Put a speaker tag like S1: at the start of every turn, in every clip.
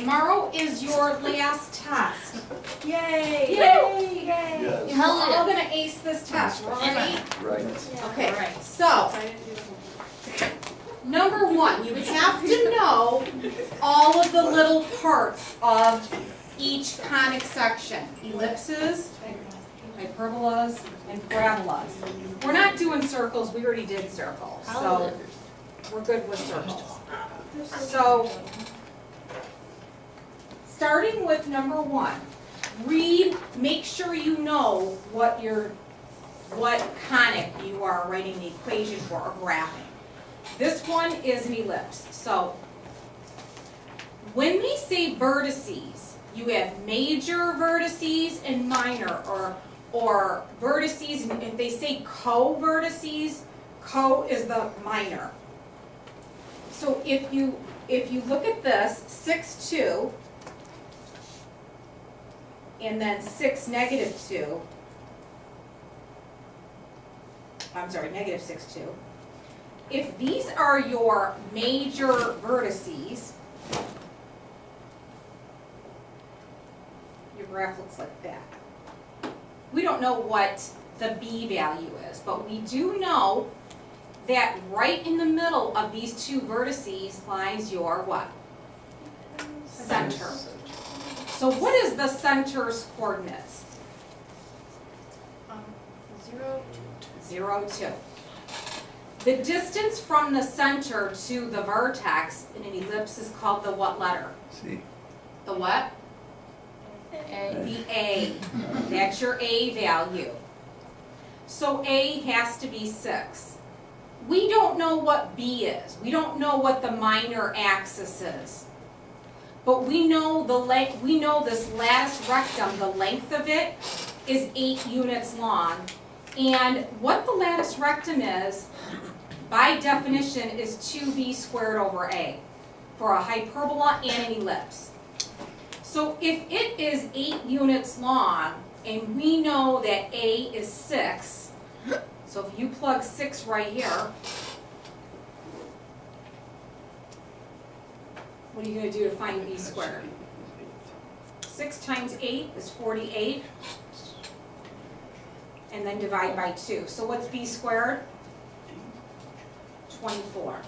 S1: Tomorrow is your last test.
S2: Yay!
S1: Yay!
S3: Yes.
S1: And we're all gonna ace this test, ready?
S3: Right.
S1: Okay, so, number one, you have to know all of the little parts of each conic section. Ellipses, hyperbolas, and parabolas. We're not doing circles, we already did circles, so we're good with circles. So, starting with number one, read, make sure you know what conic you are writing the equation for or graphing. This one is an ellipse. So, when we say vertices, you have major vertices and minor, or vertices, and if they say co-vertices, co is the minor. So if you look at this, 6, 2, and then 6, negative 2, I'm sorry, negative 6, 2. If these are your major vertices, your graph looks like that. We don't know what the B value is, but we do know that right in the middle of these two vertices lies your what? Center. So what is the center's coordinates?
S2: 0,
S1: 0, 2. The distance from the center to the vertex in an ellipse is called the what letter?
S3: See.
S1: The what? The A. That's your A value. So A has to be 6. We don't know what B is. We don't know what the minor axis is. But we know this lattice rectum, the length of it is 8 units long. And what the lattice rectum is, by definition, is 2b squared over a for a hyperbola and an ellipse. So if it is 8 units long, and we know that a is 6, so if you plug 6 right here, what are you going to do to find b squared? 6 times 8 is 48, and then divide by 2. So what's b squared? 24.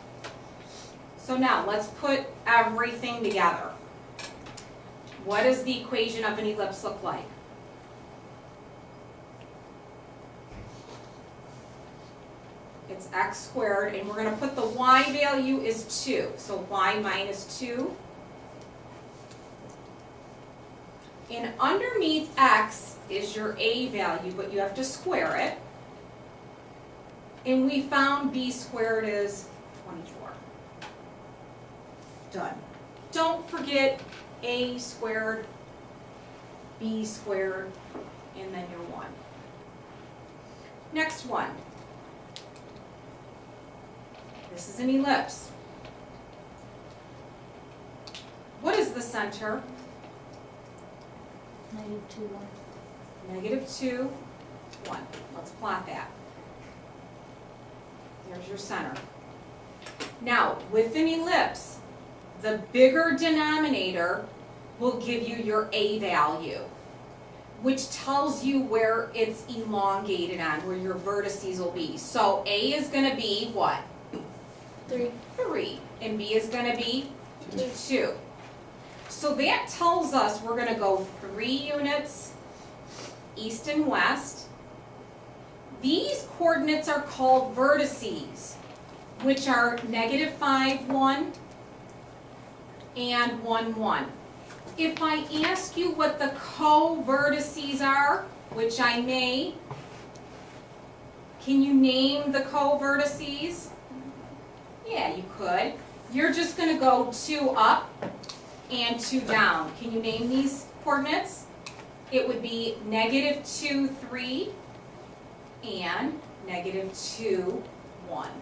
S1: So now let's put everything together. What does the equation of an ellipse look like? It's x squared, and we're going to put the y value is 2. So y minus 2. And underneath x is your a value, but you have to square it. And we found b squared is 24. Done. Don't forget a squared, b squared, and then your 1. Next one. This is an ellipse. What is the center?
S4: -2, 1.
S1: -2, 1. Let's plot that. There's your center. Now, with an ellipse, the bigger denominator will give you your a value, which tells you where it's elongated on, where your vertices will be. So a is going to be what?
S4: 3.
S1: 3. And b is going to be 2. So that tells us we're going to go 3 units east and west. These coordinates are called vertices, which are -5, 1 and 1, 1. If I ask you what the co-vertices are, which I may, can you name the co-vertices? Yeah, you could. You're just going to go 2 up and 2 down. Can you name these coordinates? It would be -2, 3 and -2, 1.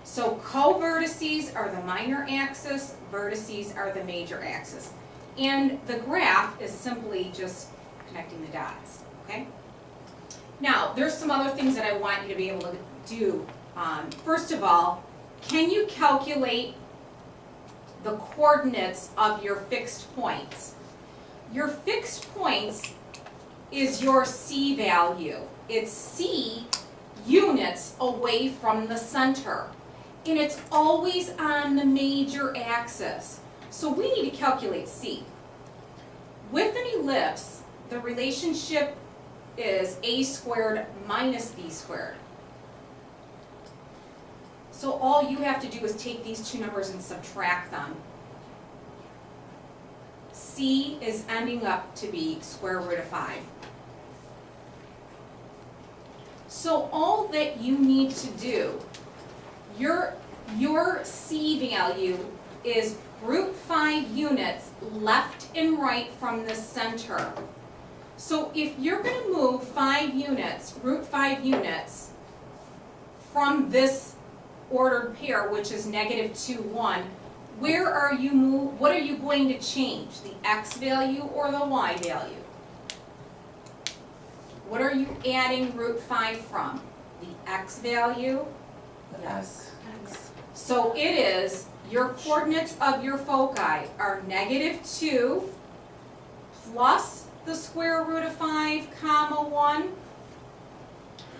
S1: So co-vertices are the minor axis, vertices are the major axis. And the graph is simply just connecting the dots, okay? Now, there's some other things that I want you to be able to do. First of all, can you calculate the coordinates of your fixed points. Your fixed points is your C value. It's C units away from the center. And it's always on the major axis. So we need to calculate C. With an ellipse, the relationship is a squared minus b squared. So all you have to do is take these two numbers and subtract them. C is ending up to be square root of 5. So all that you need to do, your C value is root 5 units left and right from the center. So if you're going to move 5 units, root 5 units, from this ordered pair, which is -2, 1, where are you what are you going to change? The x value or the y value? What are you adding root 5 from? The x value?
S2: Yes.
S1: So it is, your coordinates of your foci are -2 plus the square root of 5, comma 1,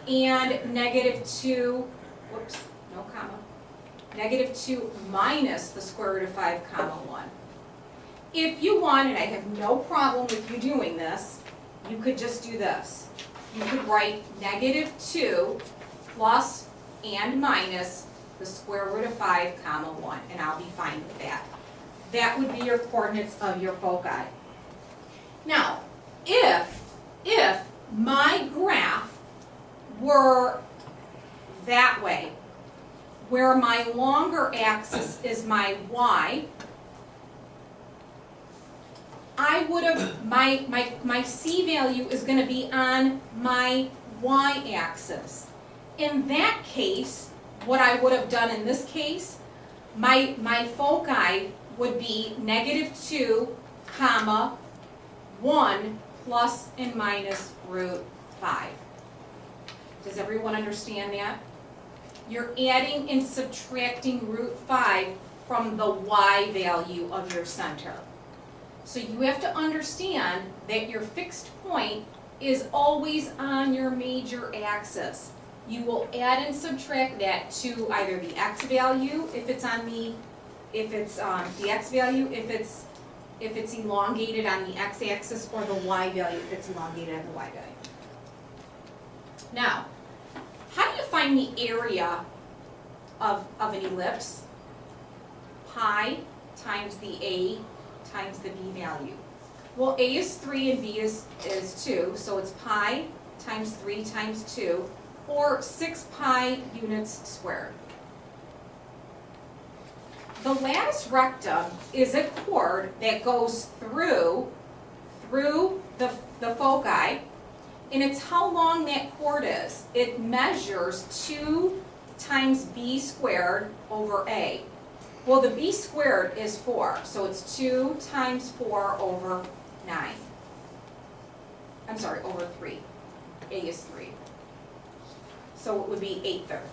S1: and -2, whoops, no comma, -2 minus the square root of 5, comma 1. If you want, and I have no problem with you doing this, you could just do this. You could write -2 plus and minus the square root of 5, comma 1, and I'll be fine with that. That would be your coordinates of your foci. Now, if my graph were that way, where my longer axis is my y, I would have, my C value is going to be on my y-axis. In that case, what I would have done in this case, my foci would be -2, comma 1 plus and minus root 5. Does everyone understand that? You're adding and subtracting root 5 from the y value of your center. So you have to understand that your fixed point is always on your major axis. You will add and subtract that to either the x value if it's on the x value if it's elongated on the x-axis, or the y value if it's elongated on the y value. Now, how do you find the area of an ellipse? Pi times the a times the b value. Well, a is 3 and b is 2, so it's pi times 3 times 2, or 6 pi units squared. The latus rectum is a chord that goes through the foci, and it's how long that chord is. It measures 2 times b squared over a. Well, the b squared is 4, so it's 2 times 4 over 9. I'm sorry, over 3. A is 3. So it would be 8/3.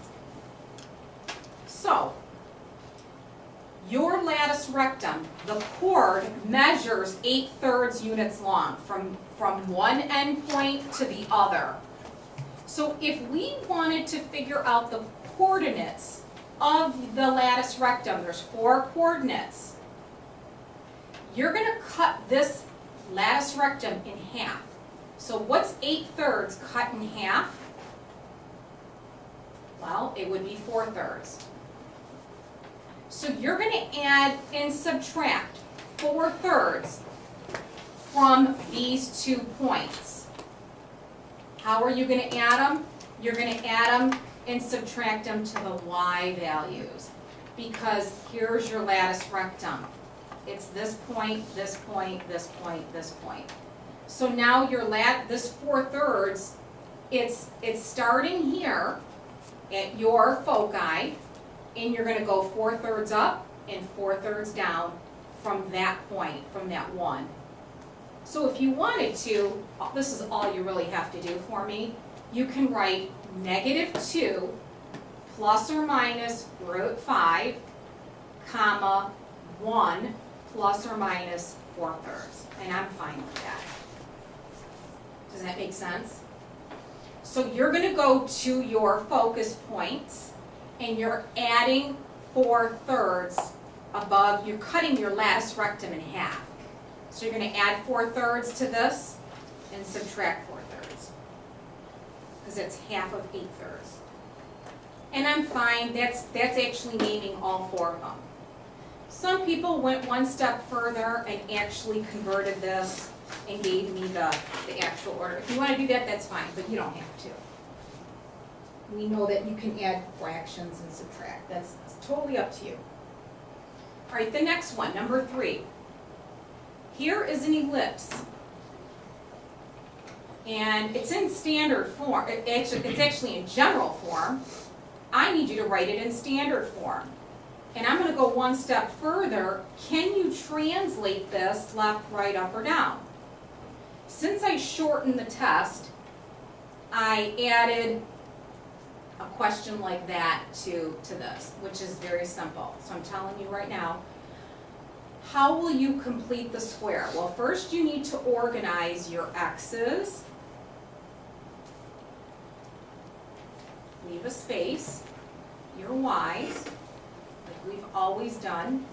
S1: So, your latus rectum, the chord measures 8/3 units long from one end point to the other. So if we wanted to figure out the coordinates of the latus rectum, there's 4 coordinates. You're going to cut this latus rectum in half. So what's 8/3 cut in half? Well, it would be 4/3. So you're going to add and subtract 4/3 from these 2 points. How are you going to add them? You're going to add them and subtract them to the y values, because here's your latus rectum. It's this point, this point, this point, this point. So now your this 4/3, it's starting here at your foci, and you're going to go 4/3 up and 4/3 down from that point, from that 1. So if you wanted to, this is all you really have to do for me, you can write -2 plus or minus root 5, comma 1 plus or minus 4/3, and I'm fine with that. Does that make sense? So you're gonna go to your focus points, and you're adding 4/3 above, you're cutting your lattice rectum in half. So you're gonna add 4/3 to this and subtract 4/3, because it's half of 8/3. And I'm fine, that's actually naming all 4 of them. Some people went one step further and actually converted this and gave me the actual order. If you wanna do that, that's fine, but you don't have to. We know that you can add fractions and subtract, that's totally up to you. All right, the next one, number 3. Here is an ellipse. And it's in standard form, it's actually in general form. I need you to write it in standard form. And I'm gonna go one step further. Can you translate this left, right, up, or down? Since I shortened the test, I added a question like that to this, which is very simple. So I'm telling you right now, how will you complete the square? Well, first you need to organize your x's. Leave a space, your y's, like we've always done,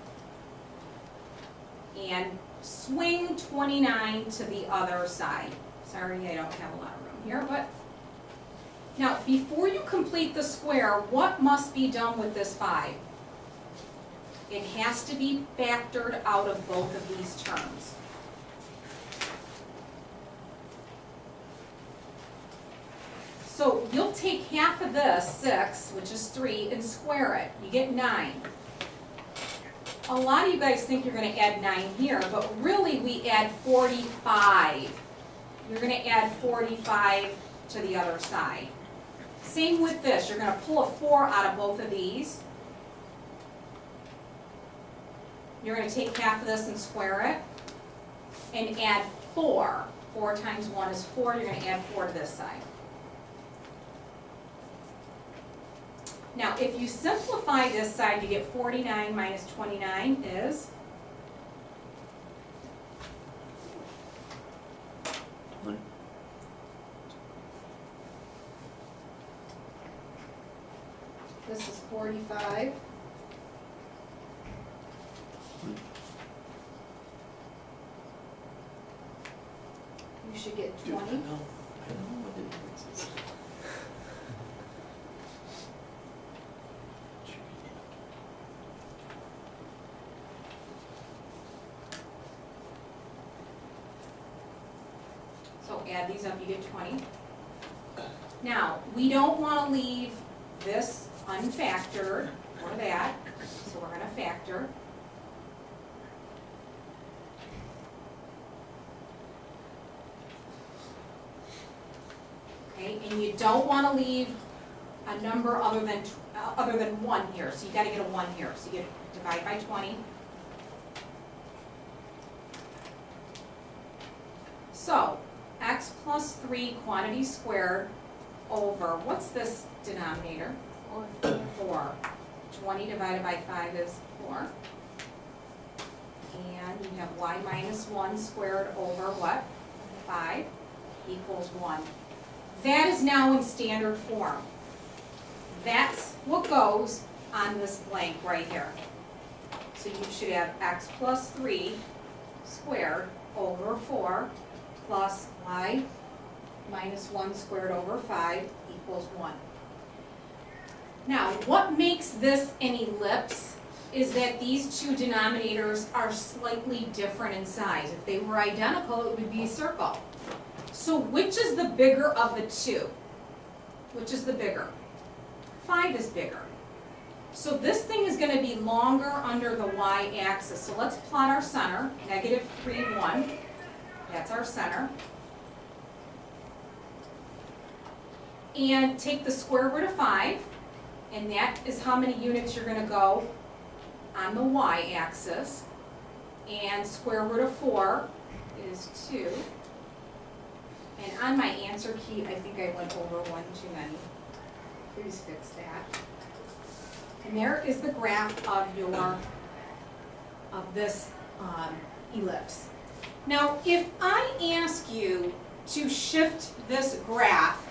S1: and swing 29 to the other side. Sorry, I don't have a lot of room here, but now before you complete the square, what must be done with this 5? It has to be factored out of both of these terms. So you'll take half of this, 6, which is 3, and square it. You get 9. A lot of you guys think you're going to add 9 here, but really we add 45. You're going to add 45 to the other side. Same with this. You're going to pull a 4 out of both of these. You're going to take half of this and square it, and add 4. 4 times 1 is 4. You're going to add 4 to this side. Now, if you simplify this side, you get 49 minus 29 is
S3: 1.
S1: This is 45. You should get 20.
S3: I know what the difference is.
S1: So add these up, you get 20. Now, we don't want to leave this unfactored, or that, so we're going to factor. Okay, and you don't want to leave a number other than 1 here, so you got to get a 1 here. So you divide by 20. So x plus 3 quantity squared over, what's this denominator? 4. 20 divided by 5 is 4. And you have y minus 1 squared over what? 5 equals 1. That is now in standard form. That's what goes on this blank right here. So you should have x plus 3 squared over 4 plus y minus 1 squared over 5 equals 1. Now, what makes this an ellipse is that these two denominators are slightly different in size. If they were identical, it would be a circle. So which is the bigger of the two? Which is the bigger? 5 is bigger. So this thing is going to be longer under the y-axis. So let's plot our center, negative 3, 1. That's our center. And take the square root of 5, and that is how many units you're going to go on the y-axis. And square root of 4 is 2. And on my answer key, I think I went over 1 too many. Please fix that. And there is the graph of your of this ellipse. Now, if I ask you to shift this graph,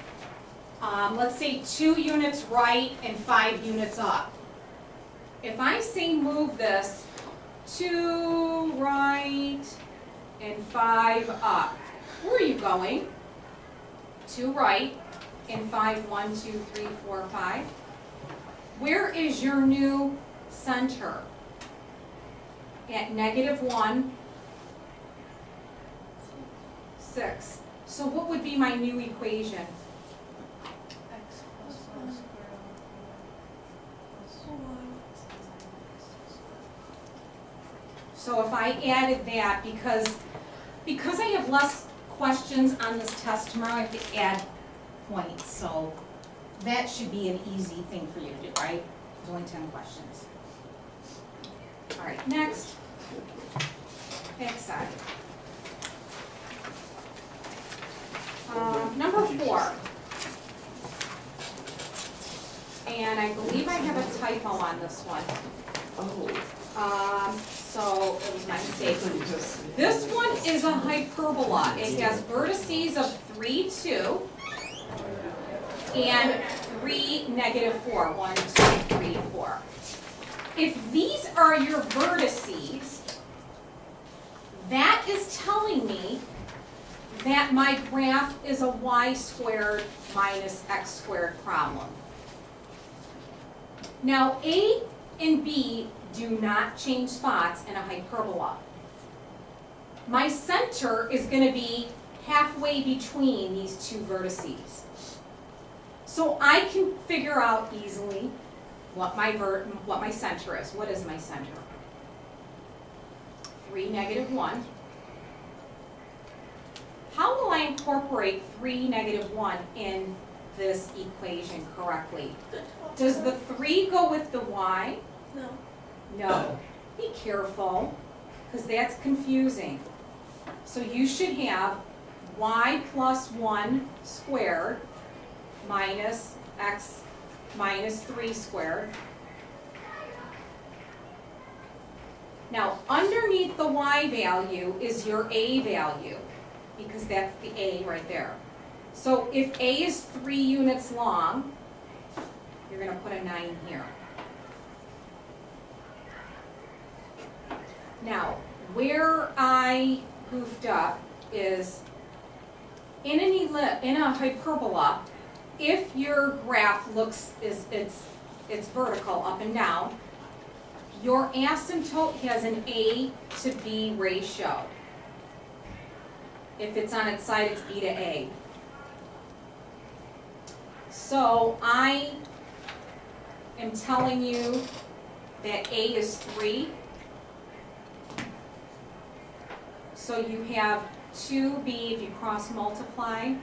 S1: let's say 2 units right and 5 units up. If I say move this 2 right and 5 up, where are you going? 2 right and 5, 1, 2, 3, 4, 5. Where is your new center? At -1, 6. So what would be my new equation?
S2: X plus y squared plus 1.
S1: So if I added that, because I have less questions on this test tomorrow, I have to add points. So that should be an easy thing for you to do, right? There's only 10 questions. All right, next. Next side. Number 4. And I believe I have a typo on this one.
S3: Oh.
S1: So it was my mistake. This one is a hyperbola. It has vertices of 3, 2, and 3, -4. 1, 2, 3, 4. If these are your vertices, that is telling me that my graph is a y squared minus x squared problem. Now, A and B do not change spots in a hyperbola. My center is going to be halfway between these 2 vertices. So I can figure out easily what my center is. What is my center? 3, -1. How will I incorporate 3, -1 in this equation correctly? Does the 3 go with the y?
S2: No.
S1: No. Be careful, because that's confusing. So you should have y plus 1 squared minus x minus 3 squared. Now, underneath the y value is your a value, because that's the a right there. So if a is 3 units long, you're going to put a 9 here. Now, where I goofed up is in a hyperbola, if your graph looks it's vertical up and down, your asymptote has an A to B ratio. If it's on its side, it's B to A. So I am telling you that A is 3. So you have 2B if you cross multiply.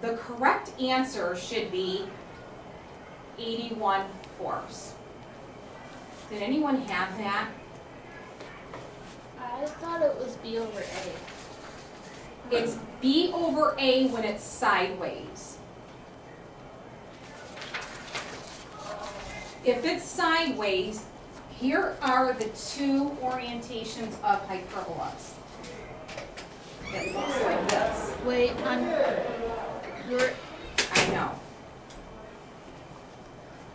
S1: The correct answer should be 81/4. Did anyone have that?
S4: I thought it was B over A.
S1: It's B over A when it's sideways. If it's sideways, here are the 2 orientations of hyperbolas. It looks like this.
S4: Wait,
S1: I know.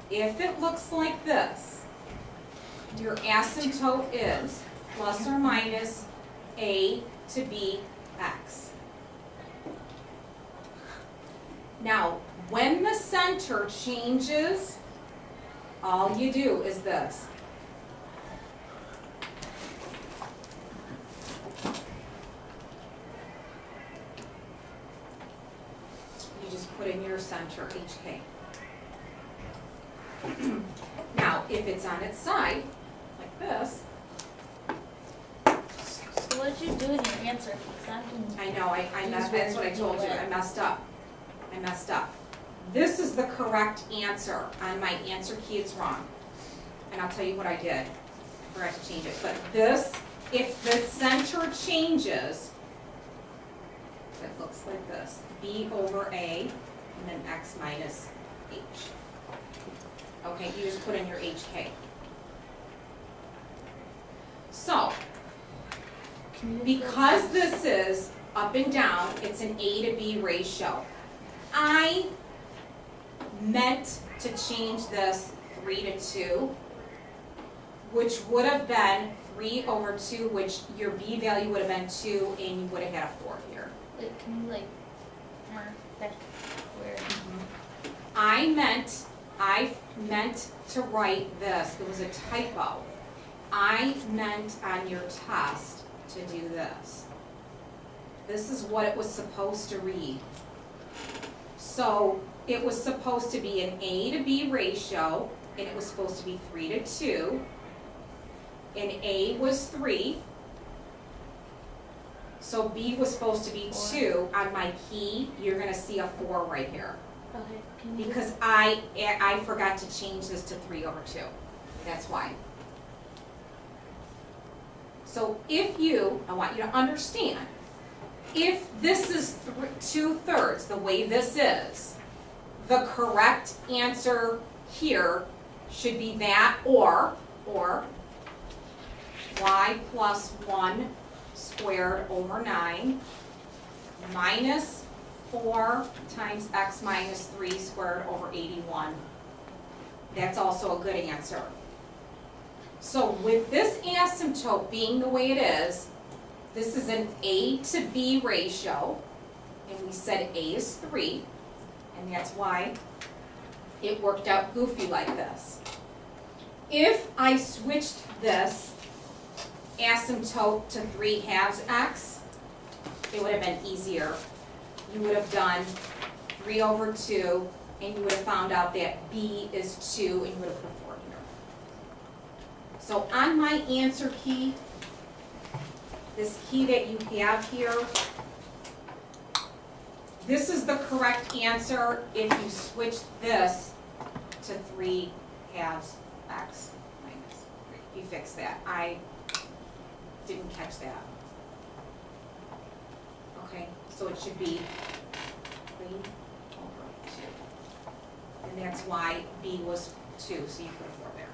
S1: If it looks like this, your asymptote is plus or minus A to B x. Now, when the center changes, all you do is this. You just put in your center, HK. Now, if it's on its side, like this,
S4: so what did you do in your answer? Because
S1: I know, that's what I told you, I messed up. This is the correct answer. On my answer key, it's wrong. And I'll tell you what I did. I forgot to change it. But this, if the center changes, it looks like this. B over A, and then X minus H. Okay, you just put in your HK. So, because this is up and down, it's an A to B ratio. I meant to change this 3 to 2, which would have been 3 over 2, which your B value would have been 2, and you would have had a 4 here.
S4: Like, can you like mark that where?
S1: I meant to write this, it was a typo. I meant on your test to do this. This is what it was supposed to read. So it was supposed to be an A to B ratio, and it was supposed to be 3 to 2. And A was 3. So B was supposed to be 2. On my key, you're gonna see a 4 right here.
S4: Okay, can you?
S1: Because I forgot to change this to 3 over 2. That's why. So if you, I want you to understand, if this is 2/3, the way this is, the correct answer here should be that or y plus 1 squared over 9 minus 4 times x minus 3 squared over 81. That's also a good answer. So with this asymptote being the way it is, this is an A to B ratio, and we said A is 3, and that's why it worked out goofy like this. If I switched this asymptote to 3/2 x, it would have been easier. You would have done 3 over 2, and you would have found out that B is 2, and you would have put a 4 here. So on my answer key, this key that you have here, this is the correct answer if you switch this to 3/2 x minus 3. You fix that. I didn't catch that. Okay, so it should be 3 over 2. And that's why B was 2, so you put a 4 there.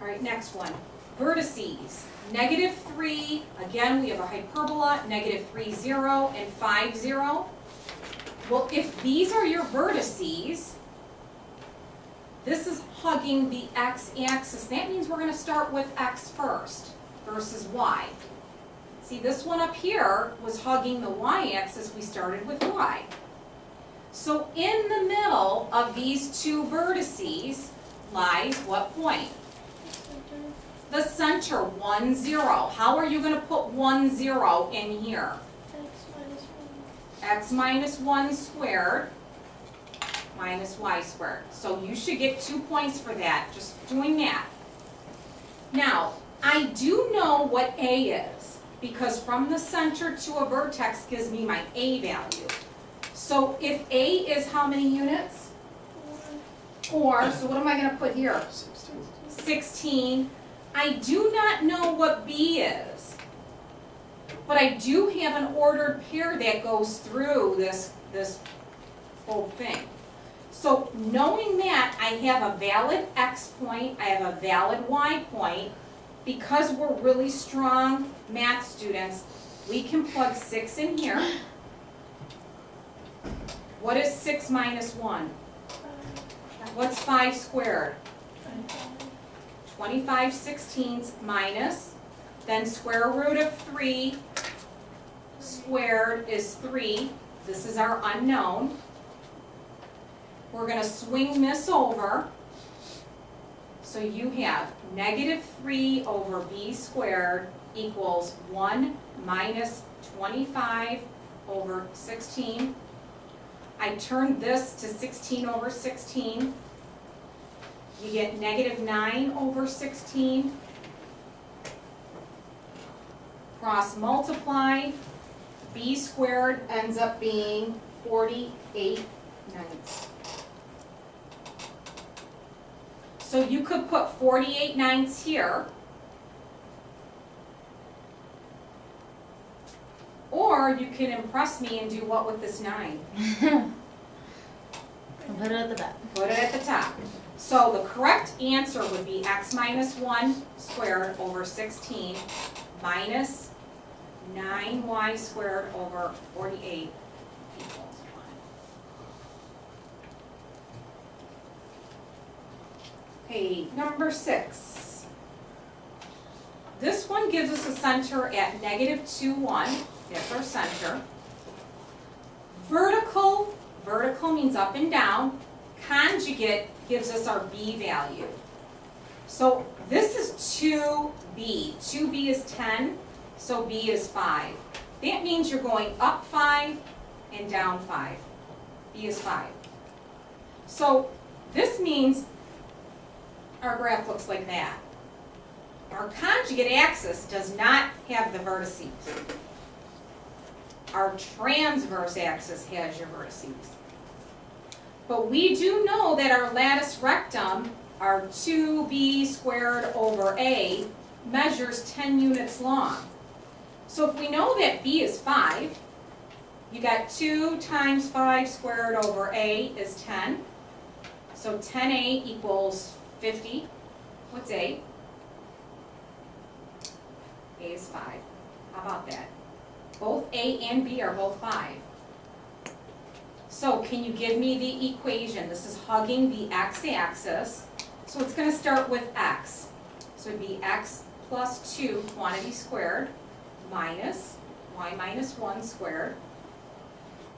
S1: All right, next one. Vertices. -3, again, we have a hyperbola, -3, 0, and 5, 0. Well, if these are your vertices, this is hugging the x-axis. That means we're going to start with x first versus y. See, this one up here was hugging the y-axis. We started with y. So in the middle of these two vertices lies what point? The center, 1, 0. How are you going to put 1, 0 in here? X minus 1 squared minus y squared. So you should get 2 points for that, just doing that. Now, I do know what A is, because from the center to a vertex gives me my A value. So if A is how many units? 4. So what am I going to put here? 16. I do not know what B is, but I do have an ordered pair that goes through this whole thing. So knowing that, I have a valid X point, I have a valid Y point. Because we're really strong math students, we can plug 6 in here. What is 6 minus 1? What's 5 squared? 25/16 minus, then square root of 3 squared is 3. This is our unknown. We're going to swing this over. So you have -3 over b squared equals 1 minus 25 over 16. I turned this to 16 over 16. You get -9 over 16. Cross multiply, b squared ends up being 48/9. So you could put 48/9 here. Or you can impress me and do what with this 9?
S4: Put it at the back.
S1: Put it at the top. So the correct answer would be x minus 1 squared over 16 minus 9y squared over 48 equals 1. Okay, number 6. This one gives us a center at negative 2, 1. That's our center. Vertical means up and down. Conjugate gives us our b value. So this is 2b. 2b is 10, so b is 5. That means you're going up 5 and down 5. b is 5. So this means our graph looks like that. Our conjugate axis does not have the vertices. Our transverse axis has your vertices. But we do know that our lattice rectum, our 2b squared over a, measures 10 units long. So if we know that b is 5, you got 2 times 5 squared over a is 10. So 10a equals 50. What's a? A is 5. How about that? Both a and b are both 5. So can you give me the equation? This is hugging the x-axis. So it's going to start with x. So it'd be x plus 2 quantity squared minus y minus 1 squared.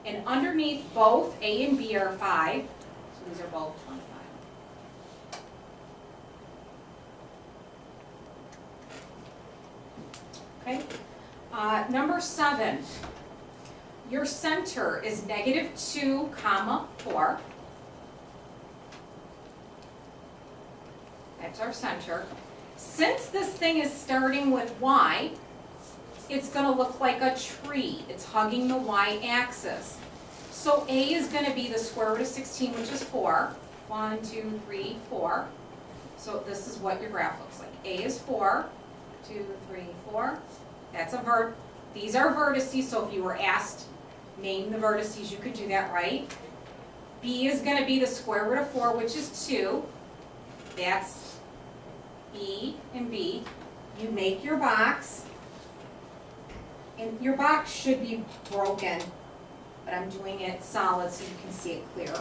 S1: And underneath both a and b are 5. So these are both 25. Okay. Number 7. Your center is negative 2, 4. That's our center. Since this thing is starting with y, it's going to look like a tree. It's hugging the y-axis. So a is going to be the square root of 16, which is 4. 1, 2, 3, 4. So this is what your graph looks like. A is 4, 2, 3, 4. That's a these are vertices, so if you were asked, name the vertices, you could do that right. B is going to be the square root of 4, which is 2. That's E and B. You make your box, and your box should be broken, but I'm doing it solid so you can see it clear.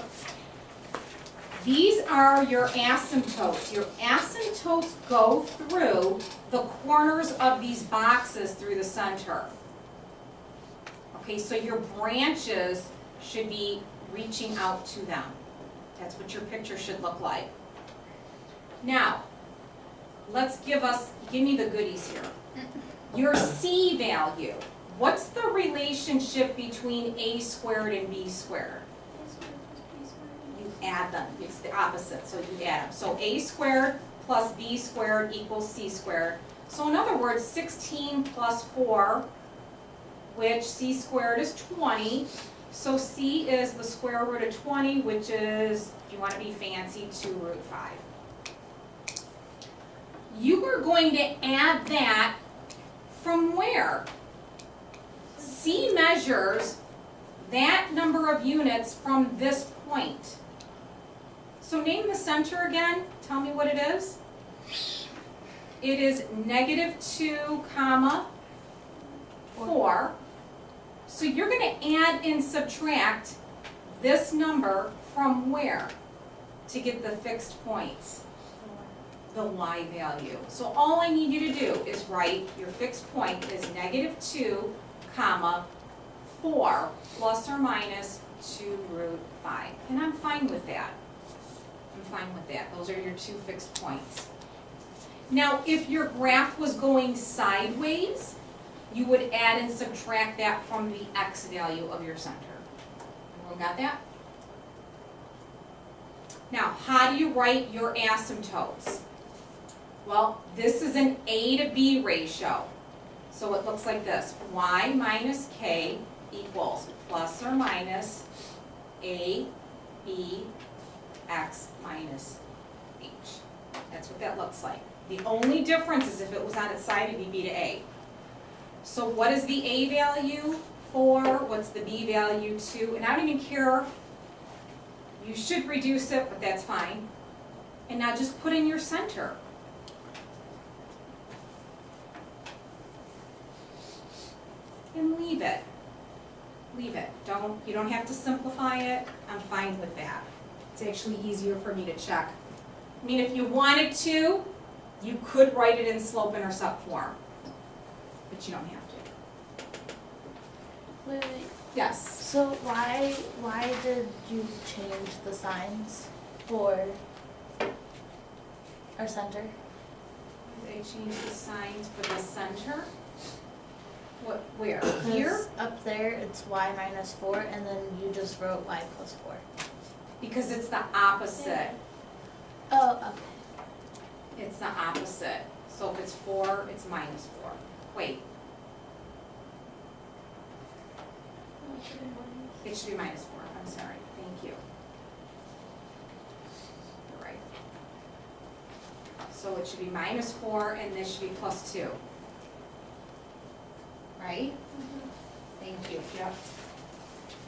S1: These are your asymptotes. Your asymptotes go through the corners of these boxes through the center. Okay, so your branches should be reaching out to them. That's what your picture should look like. Now, give me the goodies here. Your C value. What's the relationship between A squared and B squared? You add them. It's the opposite, so you add them. So A squared plus B squared equals C squared. So in other words, 16 plus 4, which C squared is 20. So C is the square root of 20, which is, if you want to be fancy, 2 root 5. You are going to add that from where? C measures that number of units from this point. So name the center again. Tell me what it is. It is negative 2, 4. So you're going to add and subtract this number from where to get the fixed points? The y value. So all I need you to do is write your fixed point is negative 2, 4 plus or minus 2 root 5. And I'm fine with that. I'm fine with that. Those are your two fixed points. Now, if your graph was going sideways, you would add and subtract that from the x value of your center. Everyone got that? Now, how do you write your asymptotes? Well, this is an A to B ratio. So it looks like this. Y minus K equals plus or minus A, B, X minus H. That's what that looks like. The only difference is if it was on its side, it'd be B to A. So what is the A value? 4. What's the B value? 2. And I don't even care. You should reduce it, but that's fine. And now just put in your center. And leave it. Leave it. You don't have to simplify it. I'm fine with that. It's actually easier for me to check. I mean, if you wanted to, you could write it in slope-intercept form, but you don't have to.
S4: Wait.
S1: Yes.
S4: So why did you change the signs for our center?
S1: They changed the signs for the center. What, where?
S4: 'Cause
S1: Here?
S4: up there it's y-4 and then you just wrote y+4.
S1: Because it's the opposite.
S4: Oh, okay.
S1: It's the opposite. So if it's 4, it's -4. Wait, it should be -4. I'm sorry. Thank you. You're right. So it should be -4 and this should be +2. Right? Thank you. Yep.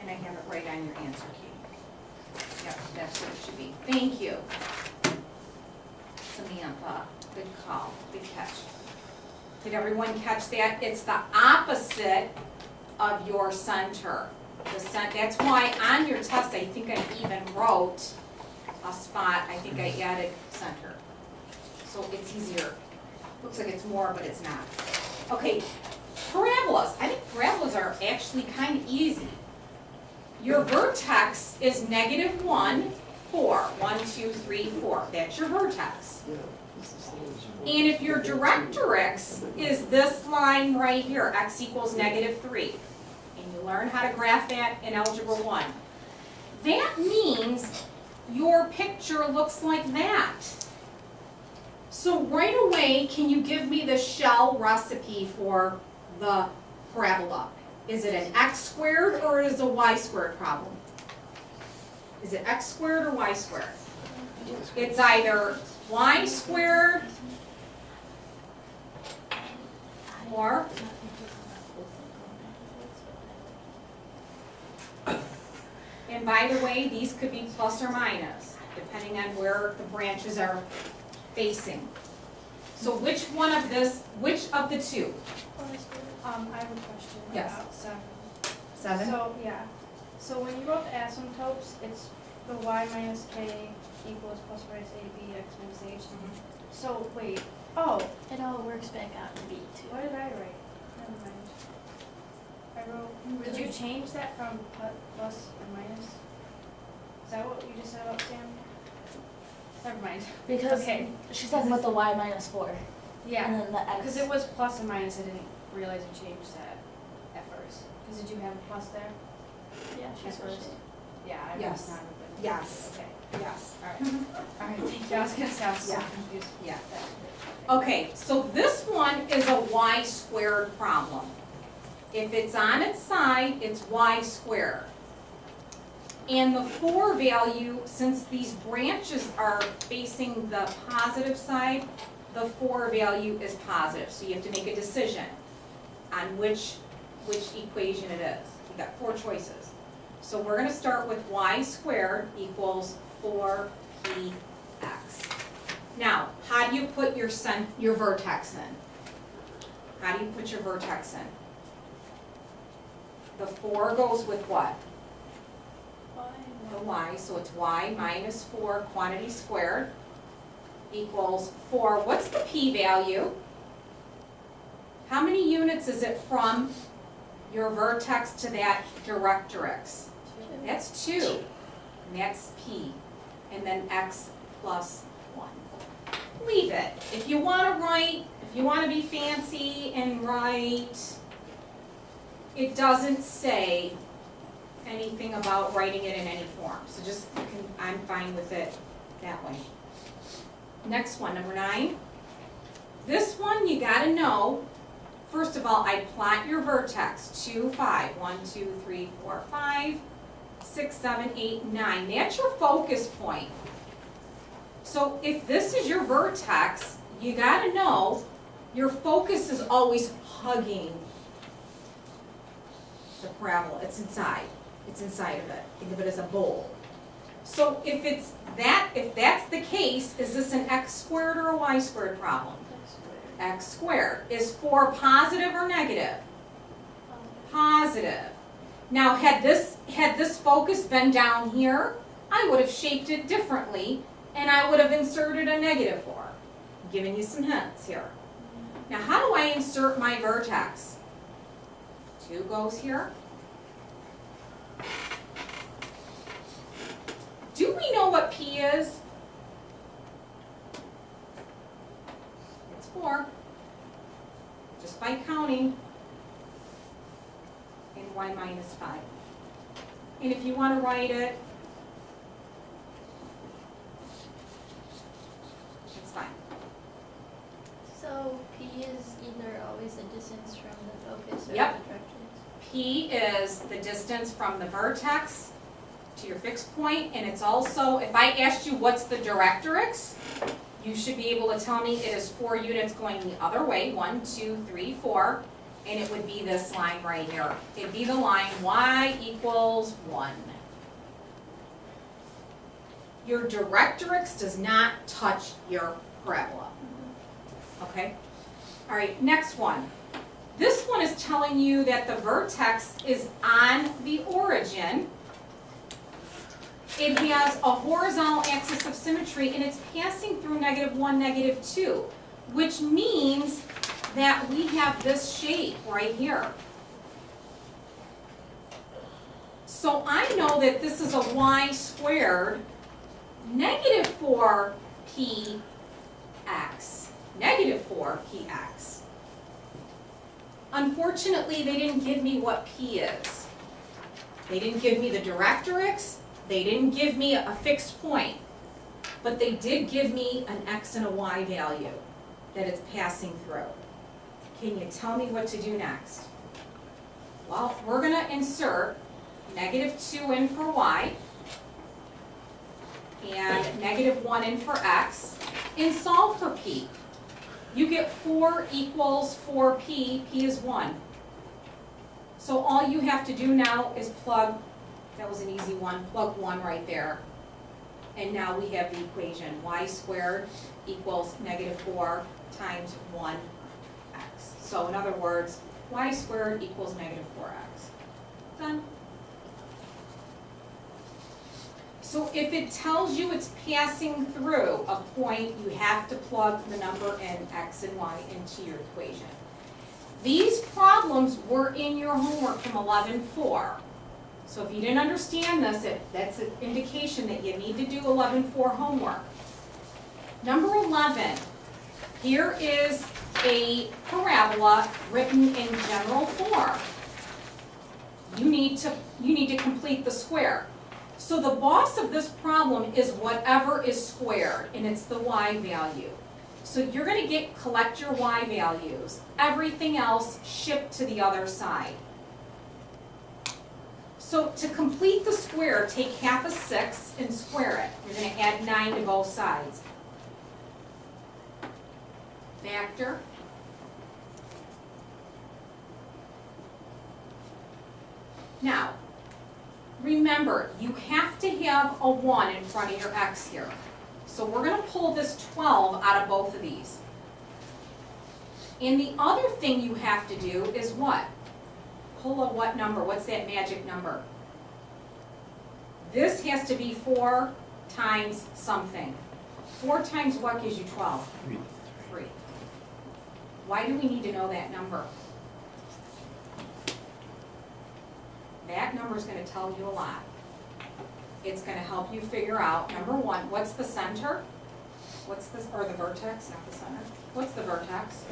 S1: And I have it right on your answer key. Yep, that's what it should be. Thank you. Samantha, good call, good catch. Did everyone catch that? It's the opposite of your center. That's why on your test, I think I even wrote a spot, I think I added center. So it's easier. Looks like it's more, but it's not. Okay, parabolas. I think parabolas are actually kind of easy. Your vertex is -1, 4. 1, 2, 3, 4. That's your vertex.
S3: Yeah, this is the
S1: And if your directrix is this line right here, x equals -3, and you learn how to graph that in Algebra 1, that means your picture looks like that. So right away, can you give me the shell recipe for the parabola? Is it an x squared or is it a y squared problem? Is it x squared or y squared? It's either y squared or, and by the way, these could be plus or minus, depending on where the branches are facing. So which of the two?
S2: I have a question
S1: Yes.
S2: about 7.
S1: 7?
S2: So, yeah, so when you wrote the asymptotes, it's the y minus k equals plus or minus ab, x minus h. So, wait, oh,
S4: It all works back out to be 2.
S2: what did I write? Never mind. I wrote, did you change that from plus or minus? Is that what you just said about Sam? Never mind.
S4: Because
S2: Okay.
S4: she's talking about the y-4
S2: Yeah,
S4: and then the x.
S2: because it was plus and minus, I didn't realize you changed that at first. Because did you have a plus there?
S4: Yeah, she's
S2: At first?
S4: first.
S2: Yeah, I
S1: Yes.
S2: was not open.
S1: Yes.
S2: Okay,
S1: Yes.
S2: alright, alright, thank you, I was gonna say, I was so
S1: Yeah.
S2: confused.
S1: Yeah. Okay, so this one is a y squared problem. If it's on its side, it's y squared. And the 4 value, since these branches are facing the positive side, the 4 value is positive. So you have to make a decision on which equation it is. You've got 4 choices. So we're gonna start with y squared equals 4px. Now, how do you put your vertex in? How do you put your vertex in? The 4 goes with what? The y, so it's y minus 4 quantity squared equals 4. What's the p-value? How many units is it from your vertex to that directrix? That's 2, and that's p, and then x plus 1. Leave it. If you want to be fancy and write, it doesn't say anything about writing it in any form. So just, I'm fine with it that way. Next one, number 9. This one you gotta know. First of all, I plot your vertex, 2, 5, 1, 2, 3, 4, 5, 6, 7, 8, 9. That's your focus point. So if this is your vertex, you gotta know your focus is always hugging the parabola. It's inside. It's inside of it. Think of it as a bowl. So if that's the case, is this an x squared or a y squared problem? X squared. Is 4 positive or negative? Positive. Now, had this focus been down here, I would have shaped it differently, and I would have inserted a negative 4. I'm giving you some hints here. Now, how do I insert my vertex? 2 goes here. Do we know what P is? It's 4. Just by counting. And y minus 5. And if you want to write it, it's fine.
S4: So P is either always the distance from the focus or
S1: Yep.
S4: the directions?
S1: P is the distance from the vertex to your fixed point, and it's also, if I asked you what's the directrix, you should be able to tell me it is 4 units going the other way, 1, 2, 3, 4, and it would be this line right here. It'd be the line y equals 1. Your directrix does not touch your parabola. Okay? All right, next one. This one is telling you that the vertex is on the origin. It has a horizontal axis of symmetry, and it's passing through -1, -2, which means that we have this shape right here. So I know that this is a y squared -4 px, -4 px. Unfortunately, they didn't give me what p is. They didn't give me the directrix. They didn't give me a fixed point, but they did give me an x and a y value that it's passing through. Can you tell me what to do next? Well, we're going to insert -2 in for y and -1 in for x and solve for p. You get 4 equals 4p, p is 1. So all you have to do now is plug. That was an easy one. Plug 1 right there. And now we have the equation. Y squared equals -4 times 1x. So in other words, y squared equals -4x. Done. So if it tells you it's passing through a point, you have to plug the number in x and y into your equation. These problems were in your homework from 11-4. So if you didn't understand this, that's an indication that you need to do 11-4 homework. Number 11, here is a parabola written in general form. You need to complete the square. So the boss of this problem is whatever is squared, and it's the y value. So you're going to collect your y values. Everything else shipped to the other side. So to complete the square, take half a 6 and square it. You're going to add 9 to both sides. Factor. Now, remember, you have to have a 1 in front of your x here. So we're going to pull this 12 out of both of these. And the other thing you have to do is what? Pull a what number? What's that magic number? This has to be 4 times something. 4 times what gives you 12? 3. Why do we need to know that number? That number is going to tell you a lot. It's going to help you figure out, number 1, what's the center? What's this, or the vertex, not the center. What's the vertex?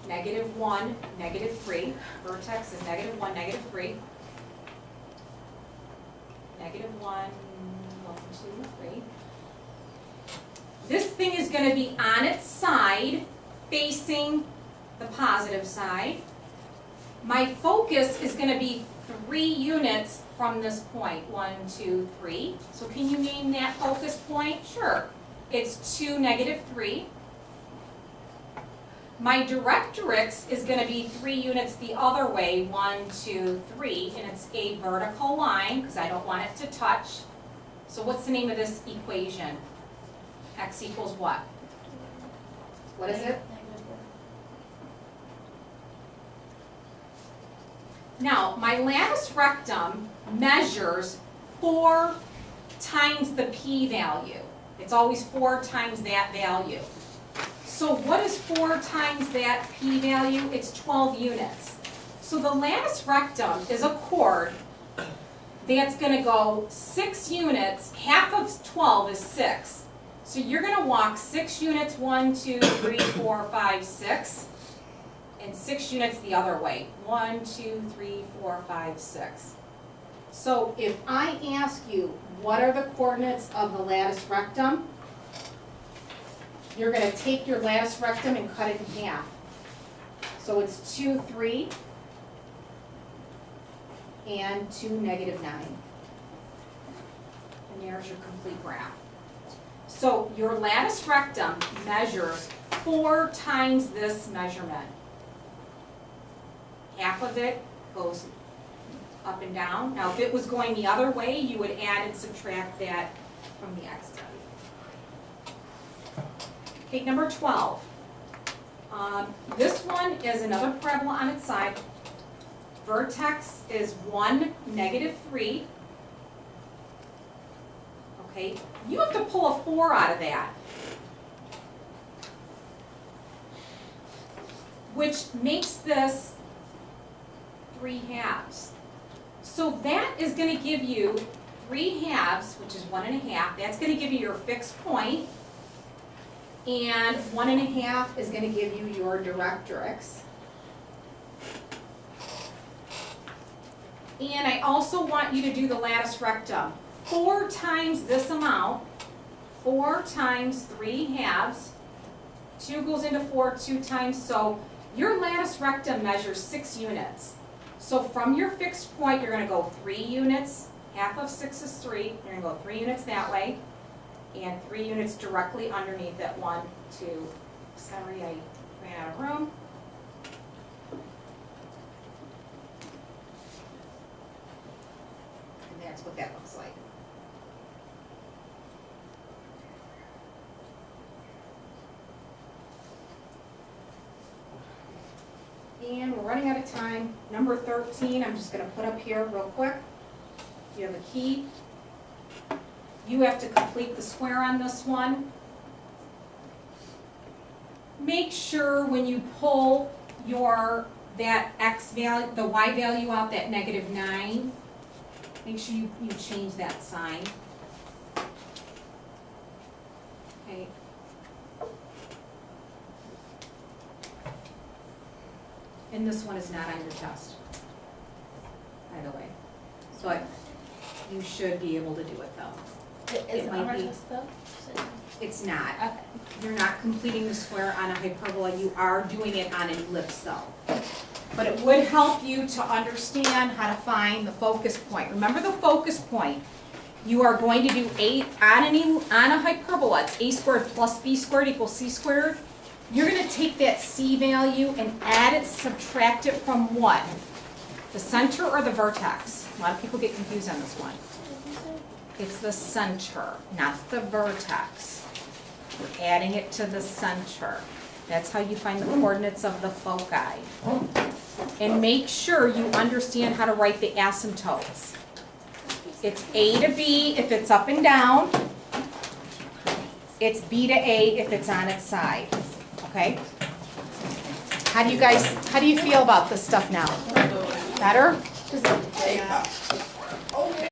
S1: -1, -3. Vertex is -1, -3. -1, 2, 3. This thing is going to be on its side, facing the positive side. My focus is going to be 3 units from this point. 1, 2, 3. So can you name that focus point? Sure. It's 2, -3. My directrix is going to be 3 units the other way, 1, 2, 3, and it's a vertical line because I don't want it to touch So what's the name of this equation? X equals what? What is it? Now, my latus rectum measures 4 times the p-value. It's always 4 times that value. So what is 4 times that p-value? It's 12 units. So the latus rectum is a chord that's going to go 6 units. Half of 12 is 6. So you're going to walk 6 units, 1, 2, 3, 4, 5, 6. And 6 units the other way. 1, 2, 3, 4, 5, 6. So if I ask you, what are the coordinates of the latus rectum? You're going to take your latus rectum and cut it in half. So it's 2, 3, and 2, -9. And there's your complete graph. So your latus rectum measures 4 times this measurement. Half of it goes up and down. Now, if it was going the other way, you would add and subtract that from the x value. Okay, number 12. This one is another parabola on its side. Vertex is 1, -3. Okay, you have to pull a 4 out of that, which makes this 3 halves. So that is going to give you 3 halves, which is 1 1/2. That's going to give you your fixed point. And 1 1/2 is going to give you your directrix. And I also want you to do the latus rectum. 4 times this amount, 4 times 3 halves. 2 goes into 4 2 times, so your latus rectum measures 6 units. So from your fixed point, you're going to go 3 units. Half of 6 is 3. You're going to go 3 units that way. And 3 units directly underneath it. 1, 2, sorry, I ran out of room. And that's what that looks like. And we're running out of time. Number 13, I'm just going to put up here real quick. You have a key. You have to complete the square on this one. Make sure when you pull that x value, the y value out, that -9, make sure you change that sign. Okay. And this one is not on your test, by the way. But you should be able to do it though.
S4: Is
S1: It
S4: it
S1: might
S4: on our
S1: be.
S4: test though?
S1: It's not.
S4: Okay.
S1: You're not completing the square on a hyperbola, you are doing it on an ellipse though. But it would help you to understand how to find the focus point. Remember the focus point. You are going to do on a hyperbola, it's a squared plus b squared equals c squared. You're going to take that c value and add it, subtract it from what? The center or the vertex? A lot of people get confused on this one. It's the center, not the vertex. We're adding it to the center. That's how you find the coordinates of the foci. And make sure you understand how to write the asymptotes. It's A to B if it's up and down. It's B to A if it's on its side. Okay? How do you feel about this stuff now? Better?
S3: Yeah.